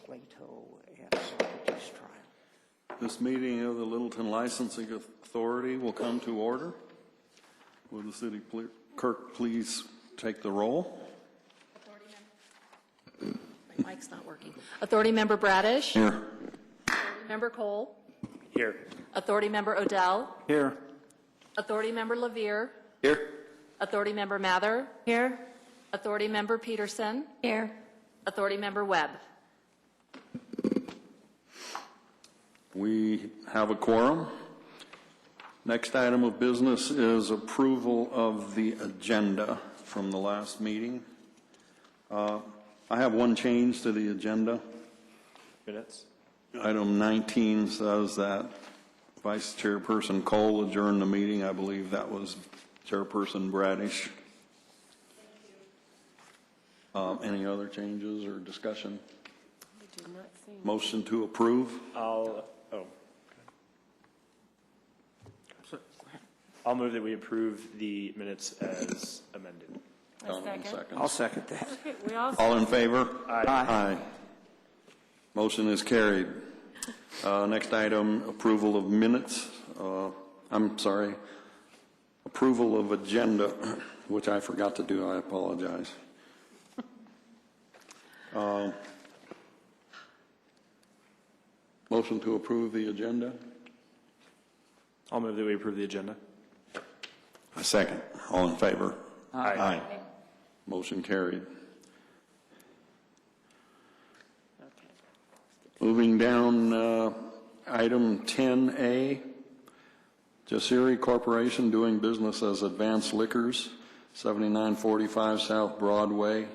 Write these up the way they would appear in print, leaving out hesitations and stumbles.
Plato and Socrates trial. This meeting of the Littleton Licensing Authority will come to order. Will the city clerk please take the roll? My mic's not working. Authority Member Bradish. Here. Authority Member Cole. Here. Authority Member Odell. Here. Authority Member Levere. Here. Authority Member Mather. Here. Authority Member Peterson. Here. Authority Member Webb. We have a quorum. Next item of business is approval of the agenda from the last meeting. I have one change to the agenda. Minutes. Item 19 says that Vice Chairperson Cole adjourned the meeting. I believe that was Chairperson Bradish. Any other changes or discussion? Motion to approve. I'll move that we approve the minutes as amended. I'll second that. We all All in favor? Aye. Aye. Motion is carried. Next item, approval of minutes. Approval of agenda, which I forgot to do. I apologize. Motion to approve the agenda. I'll move that we approve the agenda. A second. All in favor? Aye. Motion carried. Moving down, item 10A, Jasiri Corporation doing business as Advanced Liquors, 7945 South Broadway,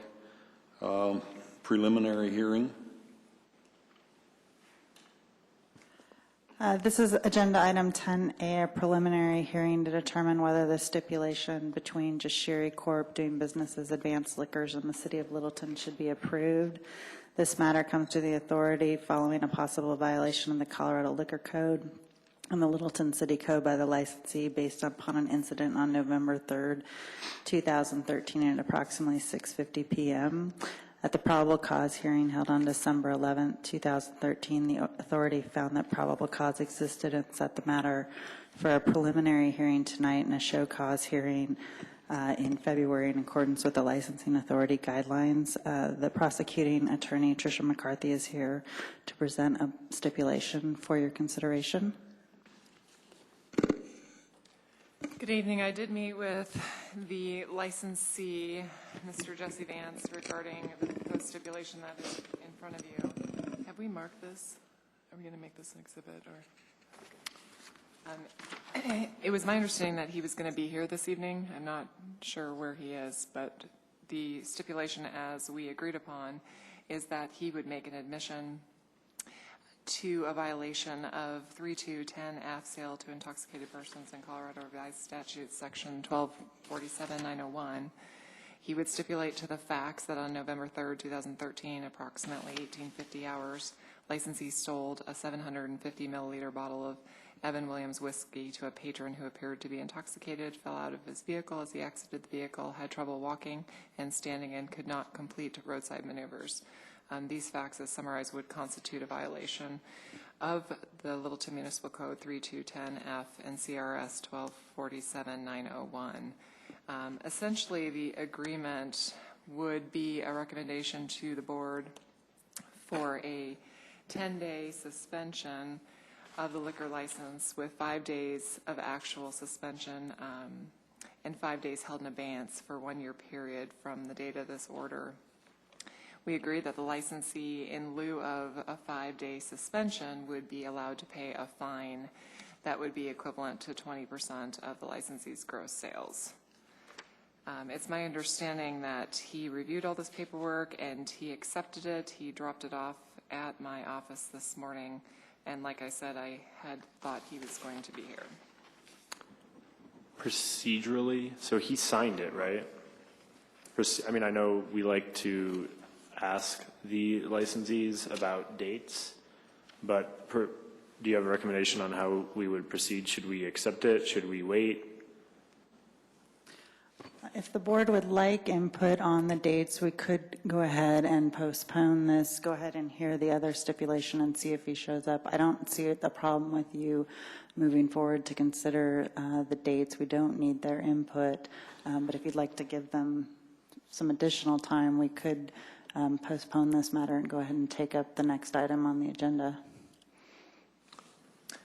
preliminary hearing. This is agenda item 10A, a preliminary hearing to determine whether the stipulation between Jashiri Corp. doing business as Advanced Liquors and the City of Littleton should be approved. This matter comes to the authority following a possible violation of the Colorado Liquor Code and the Littleton City Code by the licensee based upon an incident on November 3rd, 2013 at approximately 6:50 p.m. At the probable cause hearing held on December 11, 2013, the authority found that probable cause existed and set the matter for a preliminary hearing tonight and a show cause hearing in February in accordance with the licensing authority guidelines. The prosecuting attorney, Tricia McCarthy, is here to present a stipulation for your consideration. Good evening. I did meet with the licensee, Mr. Jesse Vance, regarding the stipulation that is in front of you. Have we marked this? Are we going to make this an exhibit? Or it was my understanding that he was going to be here this evening. I'm not sure where he is, but the stipulation as we agreed upon is that he would make an admission to a violation of 3210F, sale to intoxicated persons in Colorado Revised Statute Section 1247-901. He would stipulate to the facts that on November 3rd, 2013, approximately 1850 hours, licensee sold a 750 milliliter bottle of Evan Williams whiskey to a patron who appeared to be intoxicated, fell out of his vehicle as he exited the vehicle, had trouble walking and standing, and could not complete roadside maneuvers. These facts, as summarized, would constitute a violation of the Littleton Municipal Code 3210F and CRS 1247-901. Essentially, the agreement would be a recommendation to the board for a 10-day suspension of the liquor license with 5 days of actual suspension and 5 days held in abeyance for 1 year period from the date of this order. We agree that the licensee, in lieu of a 5-day suspension, would be allowed to pay a fine that would be equivalent to 20% of the licensee's gross sales. It's my understanding that he reviewed all this paperwork and he accepted it. He dropped it off at my office this morning, and like I said, I had thought he was going to be here. Procedurally, so he signed it, right? I mean, I know we like to ask the licensees about dates, but do you have a recommendation on how we would proceed? Should we accept it? Should we wait? If the board would like input on the dates, we could go ahead and postpone this, go ahead and hear the other stipulation and see if he shows up. I don't see the problem with you moving forward to consider the dates. We don't need their input, but if you'd like to give them some additional time, we could postpone this matter and go ahead and take up the next item on the agenda.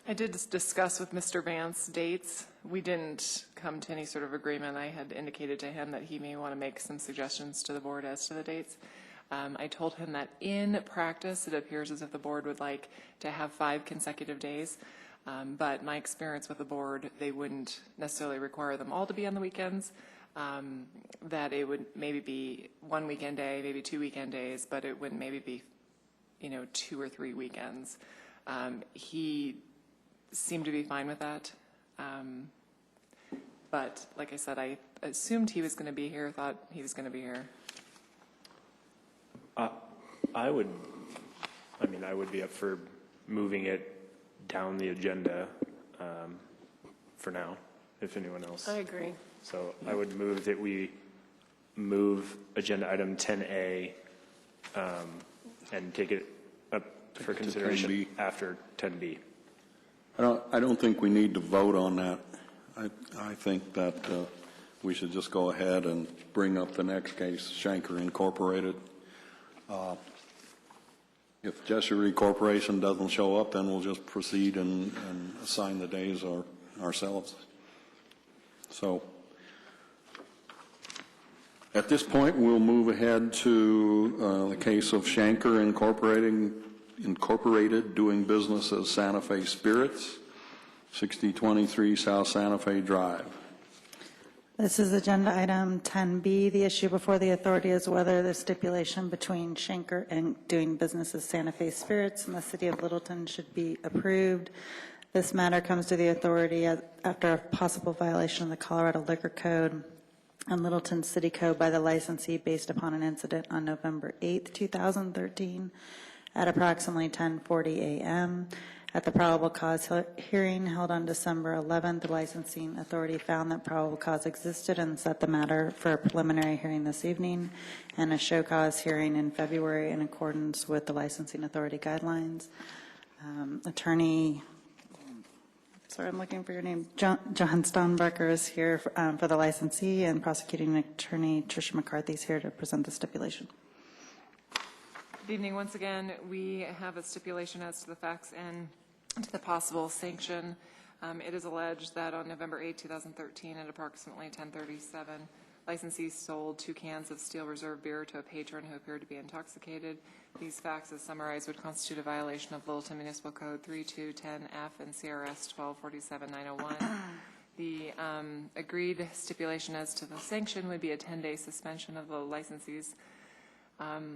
I did discuss with Mr. Vance dates. We didn't come to any sort of agreement. I had indicated to him that he may want to make some suggestions to the board as to the dates. I told him that in practice, it appears as if the board would like to have 5 consecutive days. But my experience with the board, they wouldn't necessarily require them all to be on the weekends. That it would maybe be 1 weekend day, maybe 2 weekend days, but it wouldn't maybe be, 2 or 3 weekends. He seemed to be fine with that. But like I said, I assumed he was going to be here, thought he was going to be here. I would be up for moving it down the agenda for now, if anyone else. I agree. So I would move that we move agenda item 10A and take it up for consideration 10B. after 10B. I don't think we need to vote on that. I think that we should just go ahead and bring up the next case, Shanker Incorporated. If Jessery Corporation doesn't show up, then we'll just proceed and assign the days ourselves. So at this point, we'll move ahead to the case of Shanker Incorporated doing business as Santa Fe Spirits, 6023 South Santa Fe Drive. This is agenda item 10B. The issue before the authority is whether the stipulation between Shanker and doing business as Santa Fe Spirits and the city of Littleton should be approved. This matter comes to the authority after a possible violation of the Colorado Liquor Code and Littleton City Code by the licensee based upon an incident on November 8th, 2013 at approximately 10:40 a.m. At the probable cause hearing held on December 11th, the licensing authority found that probable cause existed and set the matter for a preliminary hearing this evening and a show cause hearing in February in accordance with the licensing authority guidelines. I'm looking for your name. John Stonebrecker is here for the licensee, and prosecuting attorney Tricia McCarthy is here to present the stipulation. Good evening once again. We have a stipulation as to the facts and to the possible sanction. It is alleged that on November 8, 2013 at approximately 10:37, licensee sold 2 cans of Steel Reserve beer to a patron who appeared to be intoxicated. These facts, as summarized, would constitute a violation of Littleton Municipal Code 3210F and CRS 1247-901. The agreed stipulation as to the sanction would be a 10-day suspension of the licensee's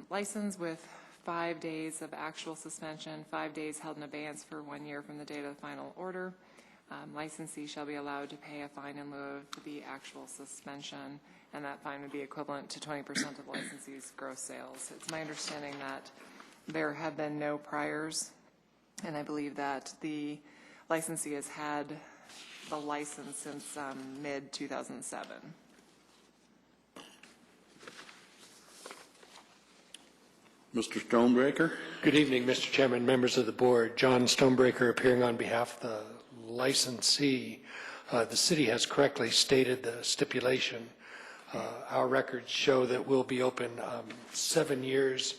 license with 5 days of actual suspension, 5 days held in abeyance for 1 year from the date of the final order. Licensee shall be allowed to pay a fine in lieu of the actual suspension, and that fine would be equivalent to 20% of the licensee's gross sales. It's my understanding that there have been no priors, and I believe that the licensee has had the license since mid-2007. Mr. Stonebreaker? Good evening, Mr. Chairman, members of the board. John Stonebreaker appearing on behalf of the licensee. The city has correctly stated the stipulation. Our records show that we'll be open 7 years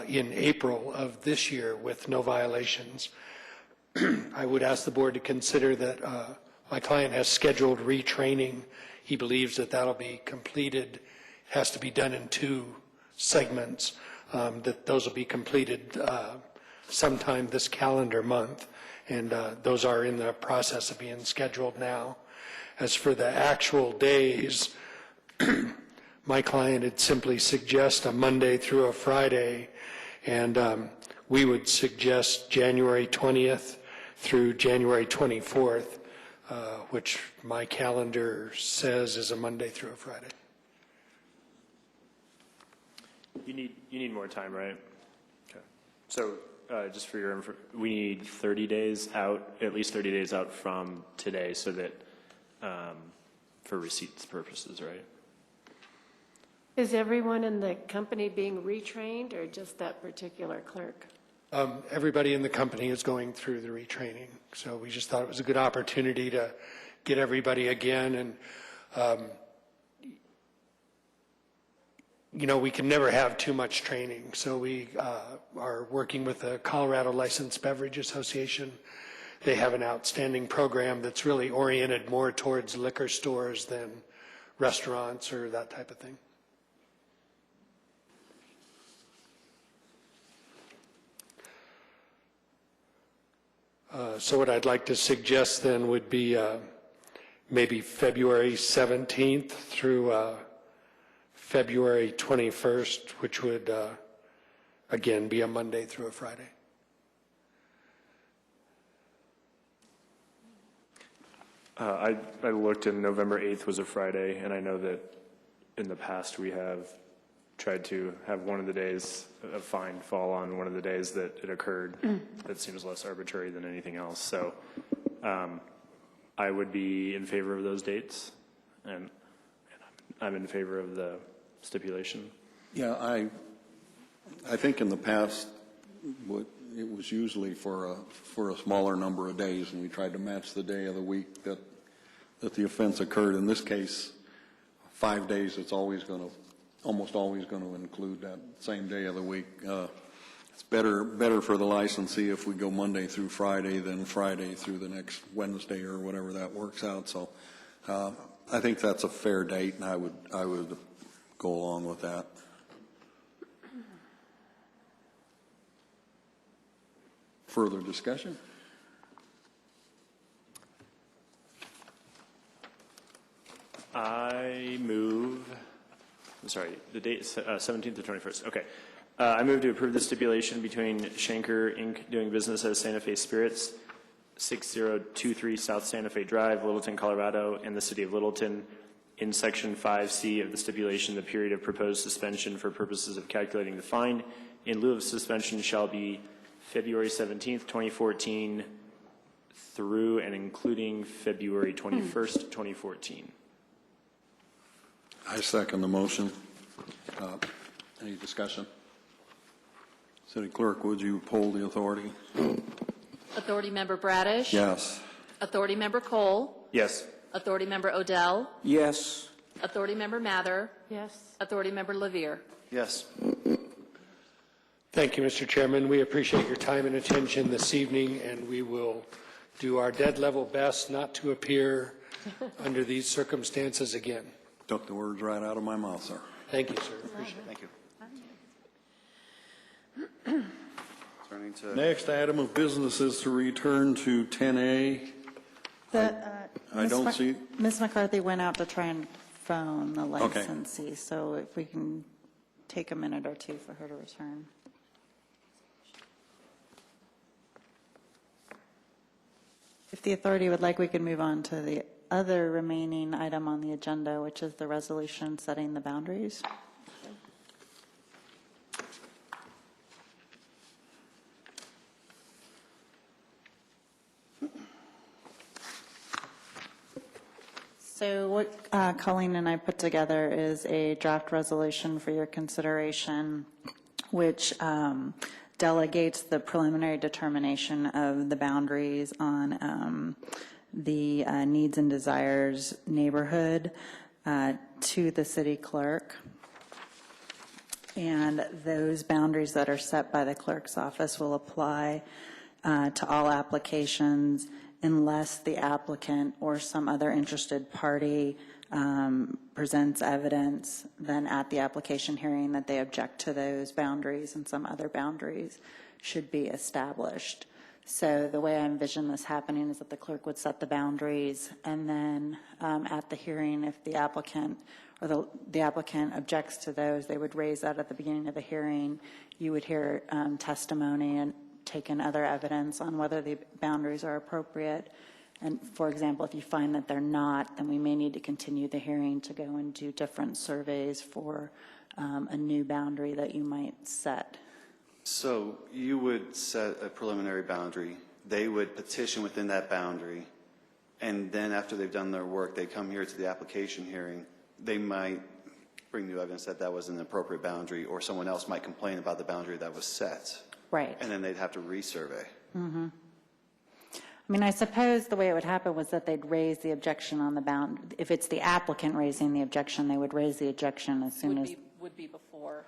in April of this year with no violations. I would ask the board to consider that my client has scheduled retraining. He believes that that'll be completed, has to be done in 2 segments. That those will be completed sometime this calendar month, and those are in the process of being scheduled now. As for the actual days, my client would simply suggest a Monday through a Friday, and we would suggest January 20th through January 24th, which my calendar says is a Monday through a Friday. You need more time, right? Okay. So just for your info, we need 30 days out, at least 30 days out from today, so that for receipts purposes, right? Is everyone in the company being retrained or just that particular clerk? Everybody in the company is going through the retraining, so we just thought it was a good opportunity to get everybody again. And you know, we can never have too much training, so we are working with the Colorado Licensed Beverage Association. They have an outstanding program that's really oriented more towards liquor stores than restaurants or that type of thing. So what I'd like to suggest then would be maybe February 17th through February 21st, which would, again, be a Monday through a Friday. I looked and November 8th was a Friday, and I know that in the past we have tried to have one of the days of fine fall on one of the days that it occurred. That seems less arbitrary than anything else. So I would be in favor of those dates, and I'm in favor of the stipulation. Yeah, I think in the past, it was usually for a smaller number of days, and we tried to match the day of the week that the offense occurred. In this case, 5 days, it's almost always going to include that same day of the week. It's better for the licensee if we go Monday through Friday than Friday through the next Wednesday or whatever that works out. So I think that's a fair date, and I would go along with that. Further discussion? I move, the date is 17th to 21st. Okay. I move to approve the stipulation between Schenker Inc. doing business as Santa Fe Spirits, 6023 South Santa Fe Drive, Littleton, Colorado, and the City of Littleton. In Section 5C of the stipulation, the period of proposed suspension for purposes of calculating the fine in lieu of suspension shall be February 17th, 2014 through and including February 21st, 2014. I second the motion. Any discussion? City Clerk, would you poll the authority? Authority Member Bradish? Yes. Authority Member Cole? Yes. Authority Member Odell? Yes. Authority Member Mather? Yes. Authority Member Lavier? Yes. Thank you, Mr. Chairman. We appreciate your time and attention this evening, and we will do our dead level best not to appear under these circumstances again. Took the words right out of my mouth, sir. Thank you, sir. Appreciate it. Thank you. Turning to Next item of business is to return to 10A. I don't see. Ms. McCarthy went out to try and phone the licensee, so if we can take a minute or two for her to return. If the authority would like, we can move on to the other remaining item on the agenda, which is the resolution setting the boundaries. So what Colleen and I put together is a draft resolution for your consideration, which delegates the preliminary determination of the boundaries on the needs and desires neighborhood to the city clerk. And those boundaries that are set by the clerk's office will apply to all applications unless the applicant or some other interested party presents evidence then at the application hearing that they object to those boundaries and some other boundaries should be established. So the way I envision this happening is that the clerk would set the boundaries, and then at the hearing, if the applicant or the applicant objects to those, they would raise that at the beginning of the hearing. You would hear testimony and take in other evidence on whether the boundaries are appropriate. And for example, if you find that they're not, then we may need to continue the hearing to go and do different surveys for a new boundary that you might set. So you would set a preliminary boundary. They would petition within that boundary. And then after they've done their work, they come here to the application hearing. They might bring new evidence that that was an appropriate boundary, or someone else might complain about the boundary that was set. Right. And then they'd have to resurvey. I mean, I suppose the way it would happen was that they'd raise the objection on the bound. If it's the applicant raising the objection, they would raise the objection as soon as. Would be before.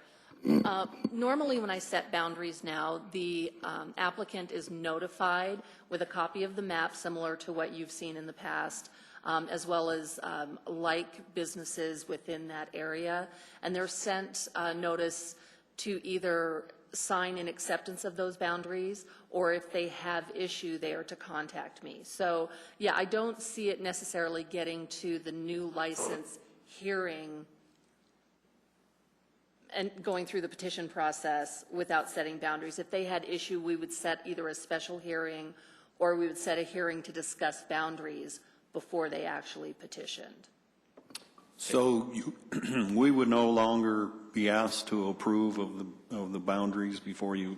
Normally, when I set boundaries now, the applicant is notified with a copy of the map, similar to what you've seen in the past, as well as like businesses within that area. And they're sent notice to either sign in acceptance of those boundaries, or if they have issue, they are to contact me. So, yeah, I don't see it necessarily getting to the new license hearing and going through the petition process without setting boundaries. If they had issue, we would set either a special hearing or we would set a hearing to discuss boundaries before they actually petitioned. So we would no longer be asked to approve of the boundaries before you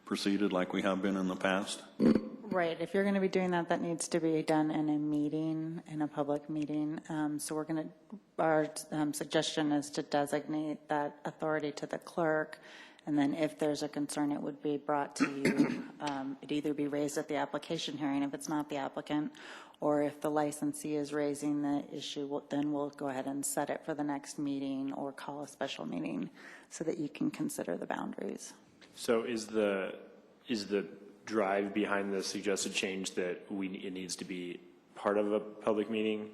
proceeded like we have been in the past? Right. If you're going to be doing that, that needs to be done in a meeting, in a public meeting. So we're going to, our suggestion is to designate that authority to the clerk. And then if there's a concern, it would be brought to you. It'd either be raised at the application hearing if it's not the applicant, or if the licensee is raising the issue, then we'll go ahead and set it for the next meeting or call a special meeting so that you can consider the boundaries. So is the drive behind the suggested change that it needs to be part of a public meeting?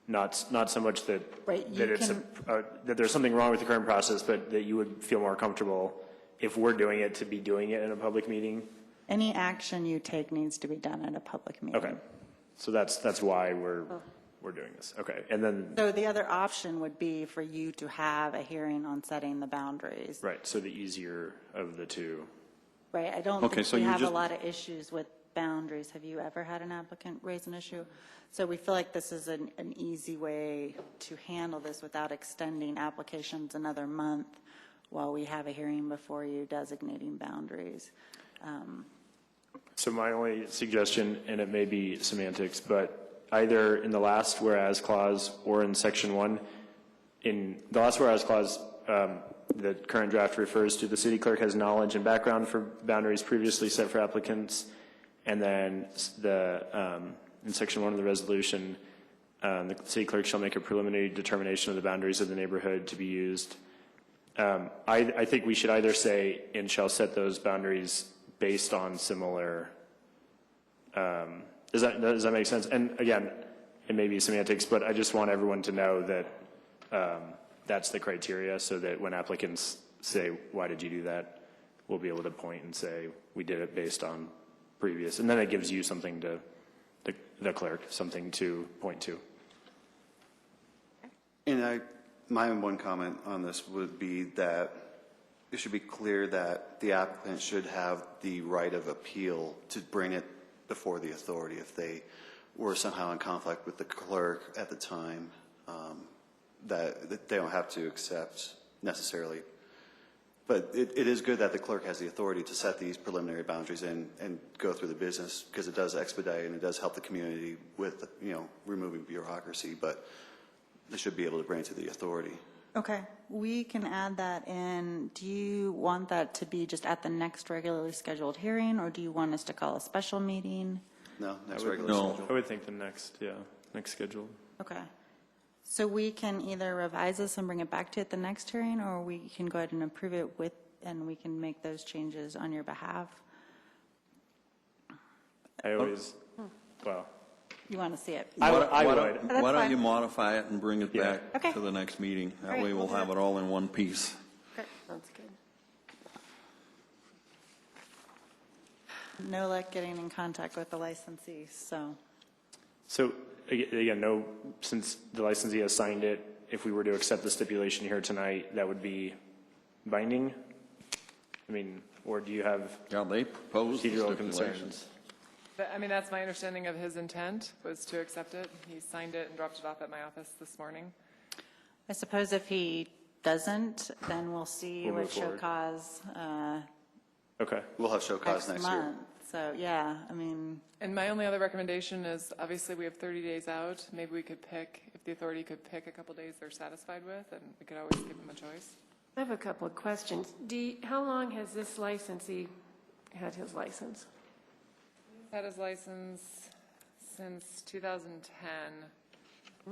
Not so much that, right, that it's that there's something wrong with the current process, but that you would feel more comfortable if we're doing it to be doing it in a public meeting? Any action you take needs to be done at a public meeting. Okay. So that's why we're doing this. Okay. And then. So the other option would be for you to have a hearing on setting the boundaries. Right. So the easier of the two. Right. I don't Okay, think so we you have just- a lot of issues with boundaries. Have you ever had an applicant raise an issue? So we feel like this is an easy way to handle this without extending applications another month while we have a hearing before you designating boundaries. So my only suggestion, and it may be semantics, but either in the last whereas clause or in section 1, in the last whereas clause, the current draft refers to the city clerk has knowledge and background for boundaries previously set for applicants, and then in section 1 of the resolution, the city clerk shall make a preliminary determination of the boundaries of the neighborhood to be used. I think we should either say, and shall set those boundaries based on similar, does that make sense? And again, it may be semantics, but I just want everyone to know that that's the criteria, so that when applicants say, why did you do that, we'll be able to point and say, we did it based on previous. And then it gives you something to, the clerk, something to point to. And my one comment on this would be that it should be clear that the applicant should have the right of appeal to bring it before the authority if they were somehow in conflict with the clerk at the time, that they don't have to accept necessarily. But it is good that the clerk has the authority to set these preliminary boundaries and go through the business, because it does expedite and it does help the community with, removing bureaucracy, but they should be able to bring it to the authority. Okay, we can add that in. Do you want that to be just at the next regularly scheduled hearing, or do you want us to call a special meeting? No, that's regular No. schedule. I would think the next schedule. Okay. So we can either revise this and bring it back to you at the next hearing, or we can go ahead and approve it and we can make those changes on your behalf. I always, well, You want to see it? I would. That's Why don't fine. you modify it and bring it Yeah. back Okay. to the next meeting? All That right, way we'll we'll do have that. it all in one piece. Okay, sounds good. No luck getting in contact with the licensee, so. So again, no, since the licensee has signed it, if we were to accept the stipulation here tonight, that would be binding? I mean, or do you have Yeah, they proposed the procedural stipulations. concerns? But, I mean, that's my understanding of his intent, was to accept it. He signed it and dropped it off at my office this morning. I suppose if he doesn't, then we'll see We'll what move show forward. cause Okay. We'll have show cause next next year. month. So, yeah, I mean, And my only other recommendation is, obviously, we have 30 days out. Maybe we could pick, if the authority could pick a couple days they're satisfied with, and we could always give them a choice. I have a couple of questions. How long has this licensee had his license? He's had his license since 2010.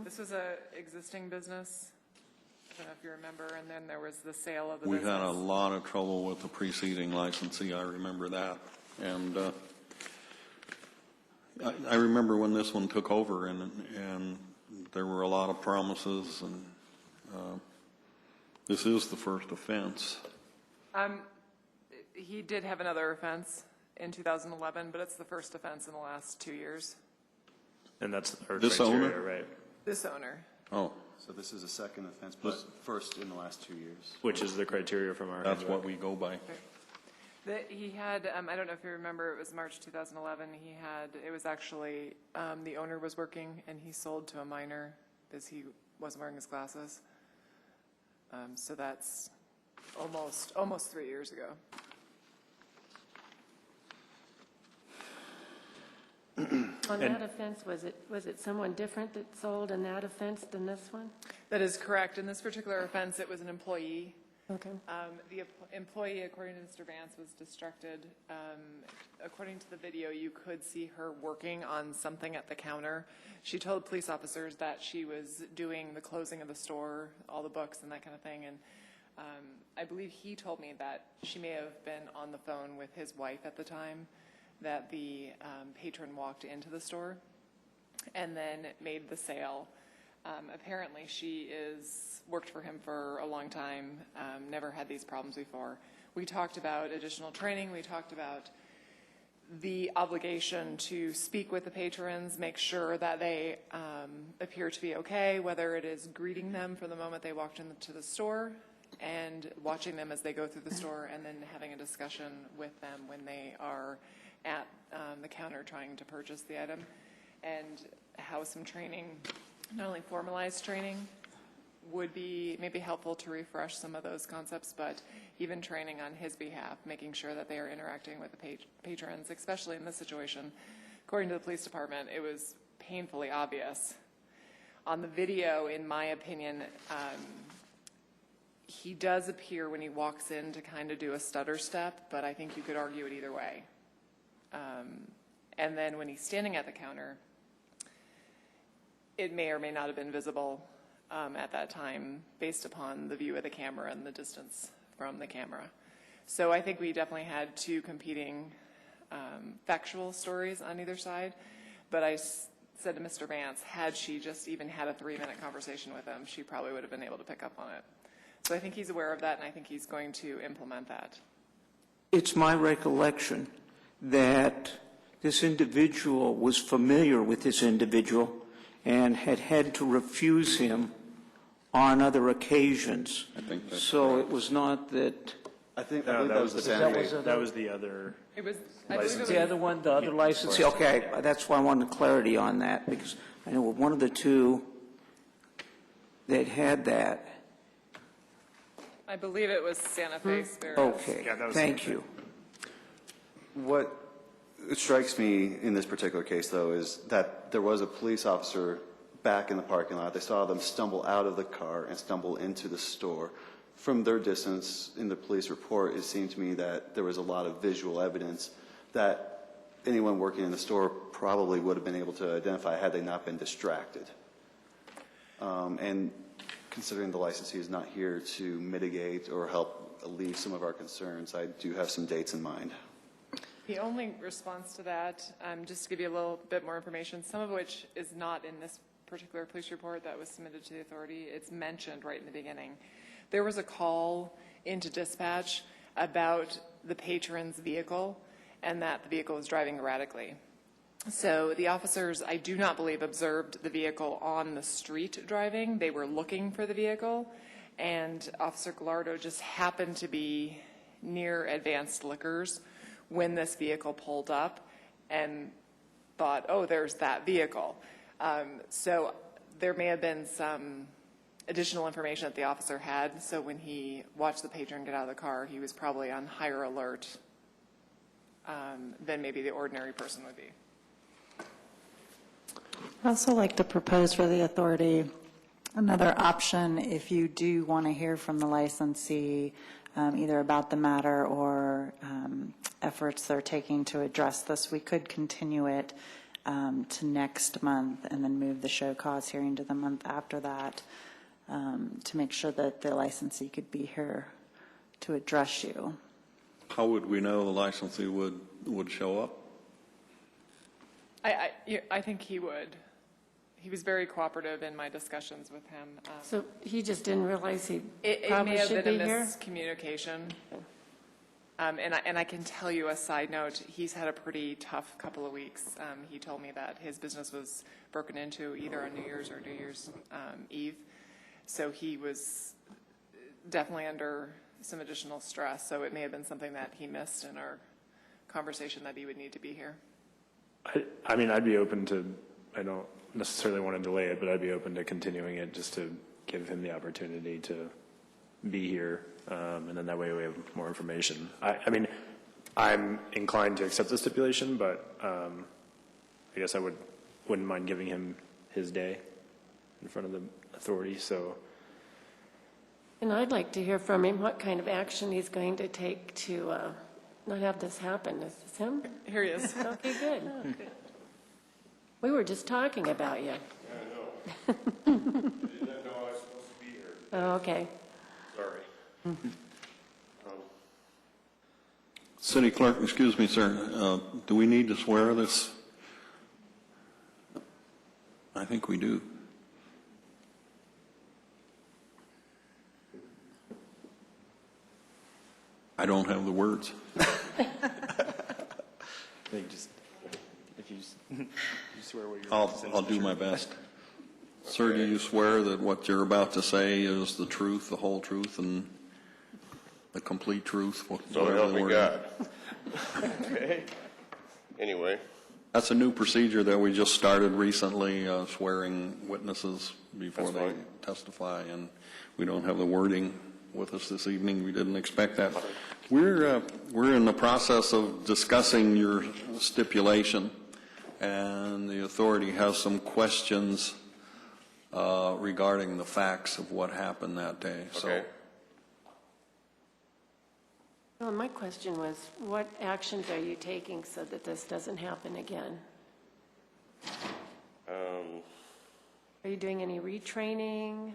This was a existing business. I don't know if you remember, and then there was the sale of the We business. had a lot of trouble with the preceding licensee, I remember that. And I remember when this one took over, and there were a lot of promises, and this is the first offense. He did have another offense in 2011, but it's the first offense in the last 2 years. And that's our This criteria, owner? right? This owner. Oh, So this is a second offense, but first in the last 2 years. Which is the criteria from our that's handbook. what we go by. He had, I don't know if you remember, it was March 2011. It was actually, the owner was working and he sold to a minor because he wasn't wearing his glasses. So that's almost 3 years ago. On that offense, was it someone different that sold in that offense than this one? That is correct. In this particular offense, it was an employee. Okay. The employee, according to Mr. Vance, was distracted. According to the video, you could see her working on something at the counter. She told police officers that she was doing the closing of the store, all the books and that kind of thing. And I believe he told me that she may have been on the phone with his wife at the time, that the patron walked into the store and then made the sale. Apparently, she worked for him for a long time, never had these problems before. We talked about additional training. We talked about the obligation to speak with the patrons, make sure that they appear to be okay, whether it is greeting them from the moment they walked into the store and watching them as they go through the store, and then having a discussion with them when they are at the counter trying to purchase the item, and how some training, not only formalized training, would be maybe helpful to refresh some of those concepts, but even training on his behalf, making sure that they are interacting with the patrons, especially in this situation. According to the police department, it was painfully obvious. On the video, in my opinion, he does appear when he walks in to kind of do a stutter step, but I think you could argue it either way. And then when he's standing at the counter, it may or may not have been visible at that time based upon the view of the camera and the distance from the camera. So I think we definitely had two competing factual stories on either side. But I said to Mr. Vance, had she just even had a 3-minute conversation with him, she probably would have been able to pick up on it. So I think he's aware of that, and I think he's going to implement that. It's my recollection that this individual was familiar with this individual and had had to refuse him on other occasions. I think that's So correct. it was not that, I believe No, that was the same. that was the other. It was, I believe it was, the other one, the other licensee, okay, that's why I wanted clarity on that, because I know one of the two that had that. I believe it was Santa Fe Spirit. Okay, Yeah, that was thank something. you. What strikes me in this particular case, though, is that there was a police officer back in the parking lot. They saw them stumble out of the car and stumble into the store. From their distance in the police report, it seemed to me that there was a lot of visual evidence that anyone working in the store probably would have been able to identify had they not been distracted. And considering the licensee is not here to mitigate or help alleviate some of our concerns, I do have some dates in mind. The only response to that, just to give you a little bit more information, some of which is not in this particular police report that was submitted to the authority, it's mentioned right in the beginning. There was a call into dispatch about the patron's vehicle and that the vehicle was driving erratically. So the officers, I do not believe, observed the vehicle on the street driving. They were looking for the vehicle, and Officer Gallardo just happened to be near Advanced Liquors when this vehicle pulled up and thought, oh, there's that vehicle. So there may have been some additional information that the officer had. So when he watched the patron get out of the car, he was probably on higher alert than maybe the ordinary person would be. I'd also like to propose for the authority another option if you do want to hear from the licensee either about the matter or efforts they're taking to address this. We could continue it to next month and then move the show cause hearing to the month after that to make sure that the licensee could be here to address you. How would we know the licensee would show up? I think he would. He was very cooperative in my discussions with him. So he just didn't realize he It may probably have should been be a here? miscommunication. And I can tell you a side note, he's had a pretty tough couple of weeks. He told me that his business was broken into either on New Year's or New Year's Eve. So he was definitely under some additional stress. So it may have been something that he missed in our conversation that he would need to be here. I mean, I'd be open to, I don't necessarily want to delay it, but I'd be open to continuing it just to give him the opportunity to be here. And then that way we have more information. I mean, I'm inclined to accept the stipulation, but I guess I wouldn't mind giving him his day in front of the authority. So, And I'd like to hear from him what kind of action he's going to take to not have this happen. Is this him? Here he is. Okay, good. We were just talking about you. Yeah, I know. I did not know I was supposed to be here. Oh, okay. Sorry. City Clerk, excuse me, sir, do we need to swear this? I think we do. I don't have the words. I think just, if you swear what you're I'll do my best. Sir, do you swear that what you're about to say is the truth, the whole truth, and the complete truth? So help me God. Okay. Anyway, That's a new procedure that we just started recently, swearing witnesses before That's they fine. testify, and we don't have the wording with us this evening. We didn't expect that. We're in the process of discussing your stipulation, and the authority has some questions regarding the facts of what happened that day. okay. Well, my question was, what actions are you taking so that this doesn't happen again? Are you doing any retraining?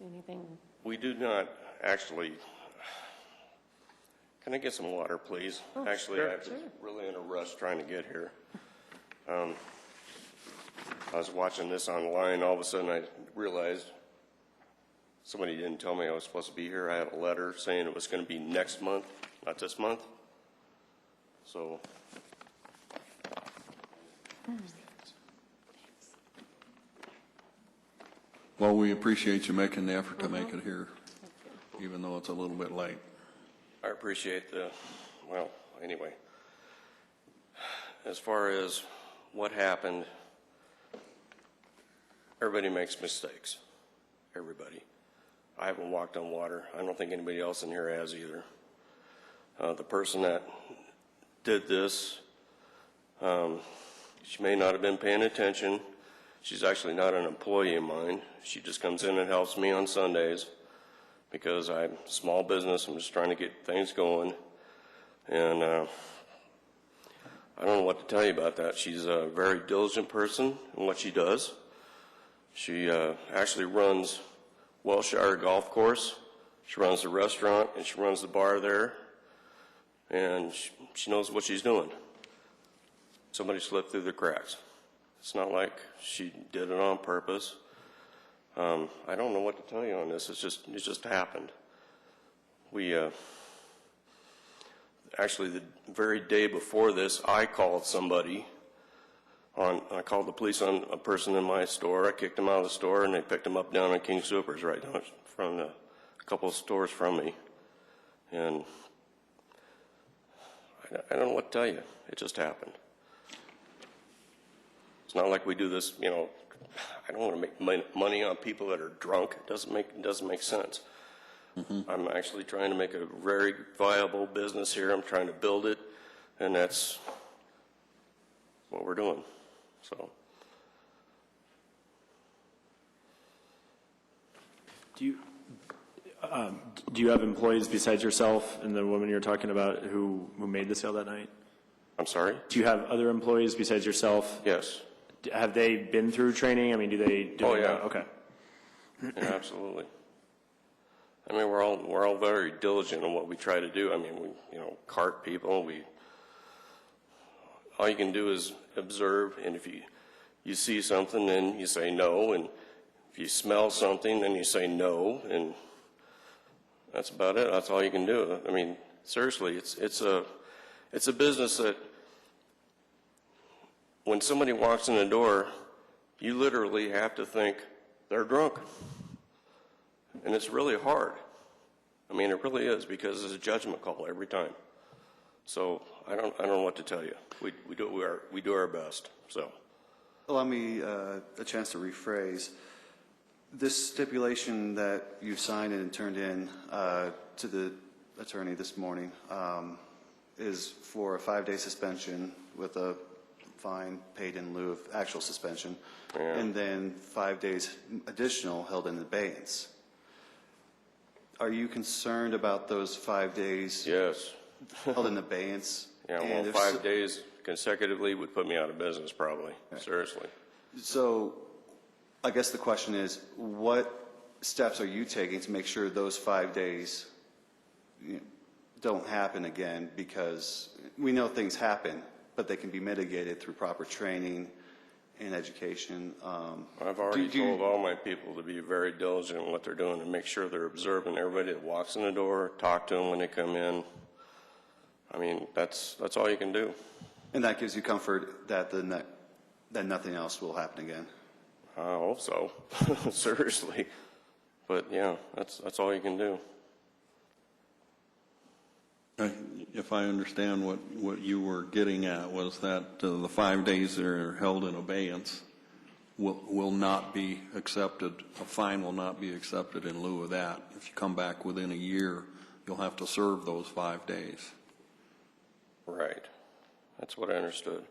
Anything? We do not actually, can I get some water, please? Actually, I was really in a rush trying to get here. I was watching this online, all of a sudden I realized somebody didn't tell me I was supposed to be here. I had a letter saying it was going to be next month, not this month. So, Well, we appreciate you making the effort to make it here, even though it's a little bit late. I appreciate well, anyway. As far as what happened, everybody makes mistakes. Everybody. I haven't walked on water. I don't think anybody else in here has either. The person that did this, she may not have been paying attention. She's actually not an employee of mine. She just comes in and helps me on Sundays because I'm a small business. I'm just trying to get things going. And I don't know what to tell you about that. She's a very diligent person in what she does. She actually runs Wellshire Golf Course. She runs the restaurant and she runs the bar there. And she knows what she's doing. Somebody slipped through the cracks. It's not like she did it on purpose. I don't know what to tell you on this. It just happened. We actually the very day before this, I called somebody. I called the police on a person in my store. I kicked him out of the store, and they picked him up down on King Soopers, right down from a couple of stores from me. And I don't know what to tell you. It just happened. It's not like we do this, you know. I don't want to make money on people that are drunk. It doesn't make sense. I'm actually trying to make a very viable business here. I'm trying to build it. And that's what we're doing, so. Do you have employees besides yourself and the woman you're talking about who made the sale that night? I'm sorry? Do you have other employees besides yourself? Yes. Have they been through training? I mean, do they? Oh, yeah. Okay. Yeah, absolutely. I mean, we're all very diligent in what we try to do. I mean, we, cart people. All you can do is observe, and if you see something, then you say no, and if you smell something, then you say no, and that's about it. That's all you can do. I mean, seriously, it's a business that when somebody walks in the door, you literally have to think they're drunk. And it's really hard. I mean, it really is, because it's a judgment call every time. So I don't know what to tell you. We do our best. So Allow me a chance to rephrase. This stipulation that you signed and turned in to the attorney this morning is for a 5-day suspension with a fine paid in lieu of actual suspension, and then 5 days additional held in abeyance. Are you concerned about those 5 days yes. held in abeyance? Yeah, well, And if 5 so- days consecutively would put me out of business probably. Seriously. So I guess the question is, what steps are you taking to make sure those 5 days don't happen again? Because we know things happen, but they can be mitigated through proper training and education. I've already told all my people to be very diligent in what they're doing and make sure they're observing everybody that walks in the door, talk to them when they come in. I mean, that's all you can do. And that gives you comfort that that nothing else will happen again. I hope so. Seriously. But yeah, that's all you can do. If I understand what you were getting at was that the 5 days that are held in abeyance will not be accepted, a fine will not be accepted in lieu of that. If you come back within a year, you'll have to serve those 5 days. Right. That's what I understood.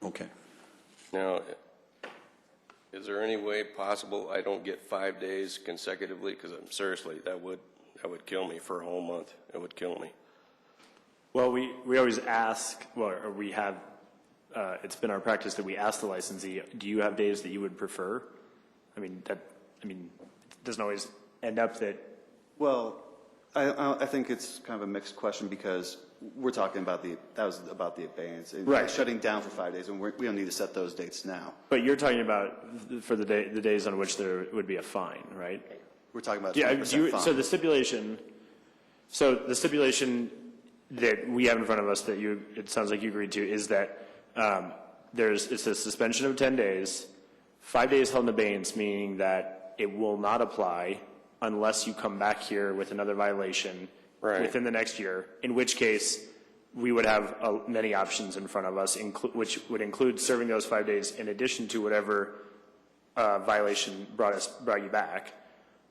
Okay. Now, is there any way possible I don't get 5 days consecutively? Because seriously, that would kill me for a whole month. It would kill me. Well, we always ask, or we have, it's been our practice that we ask the licensee, do you have days that you would prefer? I mean, it doesn't always end up that. Well, I think it's kind of a mixed question, because we're talking about that was about the abeyance. And Right. Shutting down for 5 days, and we don't need to set those dates now. But you're talking about for the days on which there would be a fine, right? We're talking about Yeah. 20% fine. So the stipulation that we have in front of us that it sounds like you agreed to is that it's a suspension of 10 days, 5 days held in abeyance, meaning that it will not apply unless you come back here with another violation within the next year, in which case we would have many options in front of us, which would include serving those 5 days in addition to whatever violation brought you back.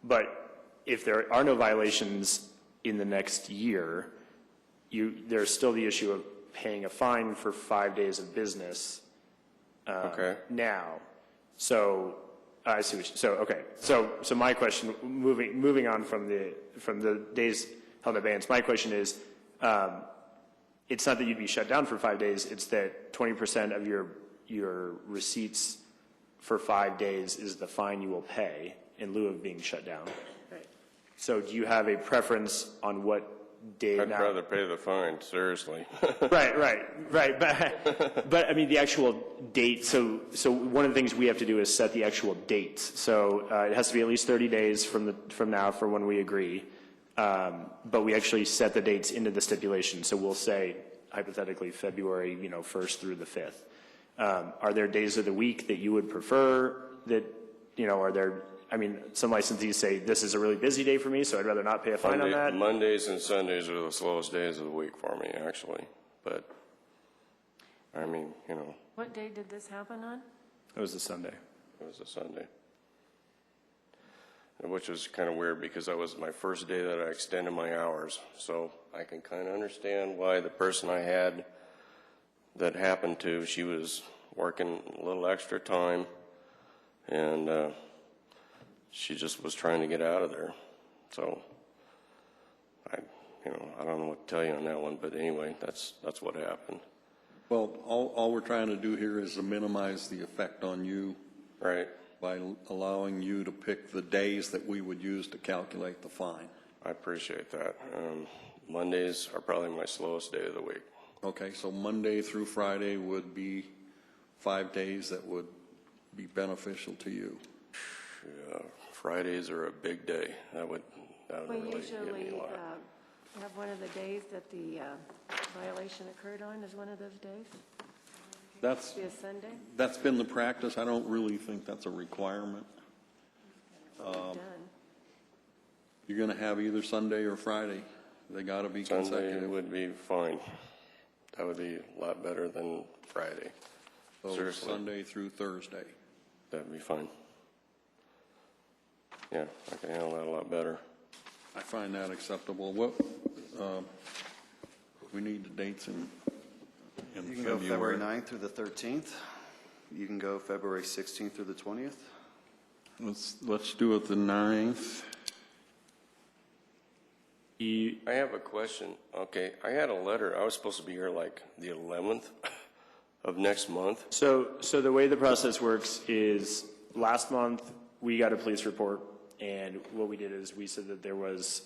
But if there are no violations in the next year, there's still the issue of paying a fine for 5 days of business now. So I see what So my question, moving on from the days held in abeyance, my question is, it's not that you'd be shut down for 5 days, it's that 20% of your receipts for 5 days is the fine you will pay in lieu of being shut down. Right. So do you have a preference on what day? I'd rather pay the fine, seriously. Right. But I mean, the actual date, so one of the things we have to do is set the actual dates. So it has to be at least 30 days from now for when we agree. But we actually set the dates into the stipulation. So we'll say, hypothetically, February 1st through the 5th. Are there days of the week that you would prefer that, are there, some licensees say this is a really busy day for me, so I'd rather not pay a fine on that. Mondays and Sundays are the slowest days of the week for me, actually. But, What day did this happen on? It was a Sunday. It was a Sunday. which was kind of weird because that was my first day that I extended my hours. So I can kind of understand why the person I had that happened to, she was working a little extra time, and she just was trying to get out of there. So I don't know what to tell you on that one, but anyway, that's what happened. Well, all we're trying to do here is to minimize the effect on you. Right. By allowing you to pick the days that we would use to calculate the fine. I appreciate that. Mondays are probably my slowest day of the week. Okay, so Monday through Friday would be 5 days that would be beneficial to you. Fridays are a big day. That would We really hit me usually a lot. have one of the days that the violation occurred on as one of those days. That's Be a Sunday. That's been the practice. I don't really think that's a requirement. Done. You're going to have either Sunday or Friday. They got to be Sunday consecutive. would be fine. That would be a lot better than Friday. So Seriously. Sunday through Thursday. That'd be fine. Yeah, I can handle that a lot better. I find that acceptable. What, we need the dates in You can go February 9th through the 13th. You can go February 16th through the 20th. Let's do it the 9th. I have a question. Okay, I had a letter. I was supposed to be here like the 11th of next month. So the way the process works is last month we got a police report, and what we did is we said that there was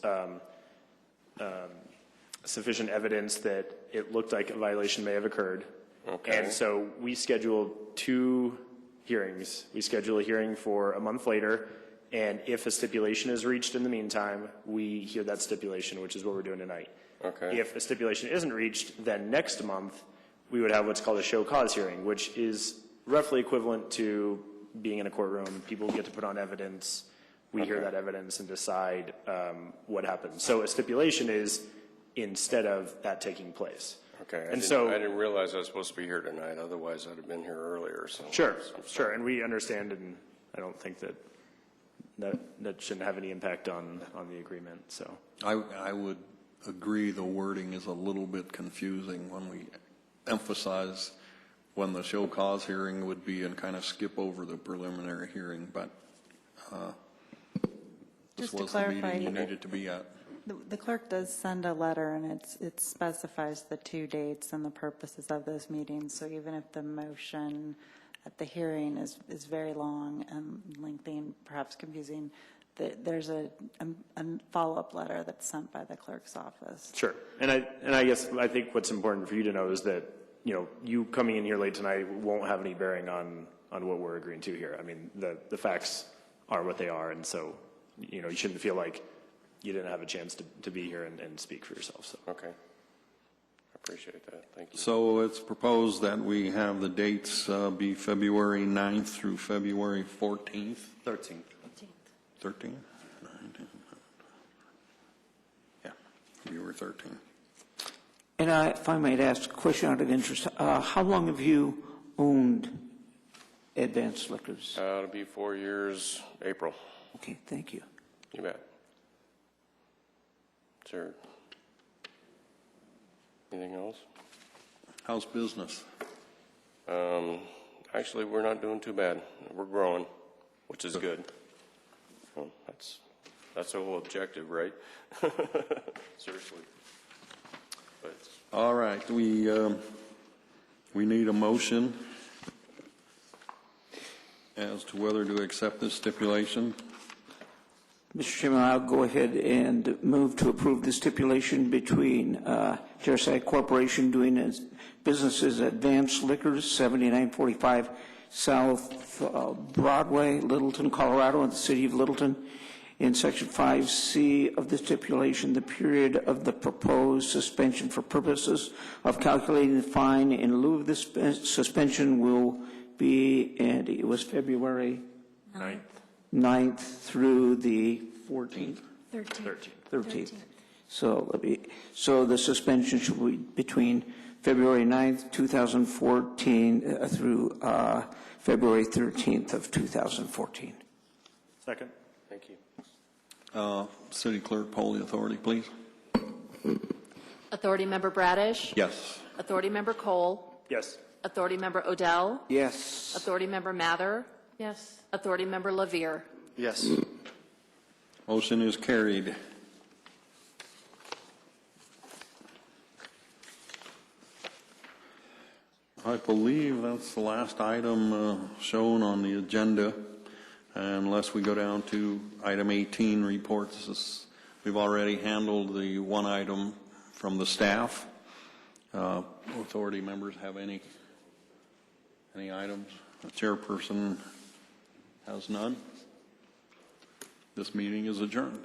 sufficient evidence that it looked like a violation may have occurred. Okay. And so we scheduled 2 hearings. We schedule a hearing for a month later, and if a stipulation is reached in the meantime, we hear that stipulation, which is what we're doing tonight. Okay. If a stipulation isn't reached, then next month we would have what's called a show cause hearing, which is roughly equivalent to being in a courtroom. People get to put on evidence. We hear that evidence and decide what happens. So a stipulation is instead of that taking place. Okay, And I didn't realize I was supposed to be here tonight. Otherwise, I'd have been here earlier. So Sure, and we understand, and I don't think that shouldn't have any impact on the agreement, so. I would agree the wording is a little bit confusing when we emphasize when the show cause hearing would be and kind of skip over the preliminary hearing, but this Just to was the clarify, meeting you needed to be at. The clerk does send a letter, and it specifies the 2 dates and the purposes of those meetings. So even if the motion at the hearing is very long and lengthy and perhaps confusing, there's a follow-up letter that's sent by the clerk's office. Sure, and I guess I think what's important for you to know is that, you coming in here late tonight won't have any bearing on what we're agreeing to here. I mean, the facts are what they are, and so, you shouldn't feel like you didn't have a chance to be here and speak for yourself, so. Okay. I appreciate that. Thank you. So it's proposed that we have the dates be February 9th through February 14th? 13th. 13th? Yeah, February 13th. And if I might ask a question out of interest, how long have you owned Advanced Liquors? It'll be 4 years, April. Okay, thank you. You bet. Sure. Anything else? How's business? Actually, we're not doing too bad. We're growing, which is good. Well, that's the whole objective, right? Seriously. But All right, we need a motion as to whether to accept this stipulation. Mr. Chairman, I'll go ahead and move to approve the stipulation between Jersey Corporation doing its business as Advanced Liquors, 7945 South Broadway, Littleton, Colorado, in the city of Littleton. In Section 5C of the stipulation, the period of the proposed suspension for purposes of calculating the fine in lieu of this suspension will be, and it was February 9th through the 14th? 13th. So the suspension should be between February 9th, 2014 through February 13th of 2014. Second. thank you. City Clerk, poll the authority, please. Authority Member Bradish? Yes. Authority Member Cole? Yes. Authority Member Odell? Yes. Authority Member Mather? Yes. Authority Member Lavere? Yes. Motion is carried. I believe that's the last item shown on the agenda, unless we go down to item 18, reports. We've already handled the one item from the staff. Authority members have any items? The chairperson has none. This meeting is adjourned.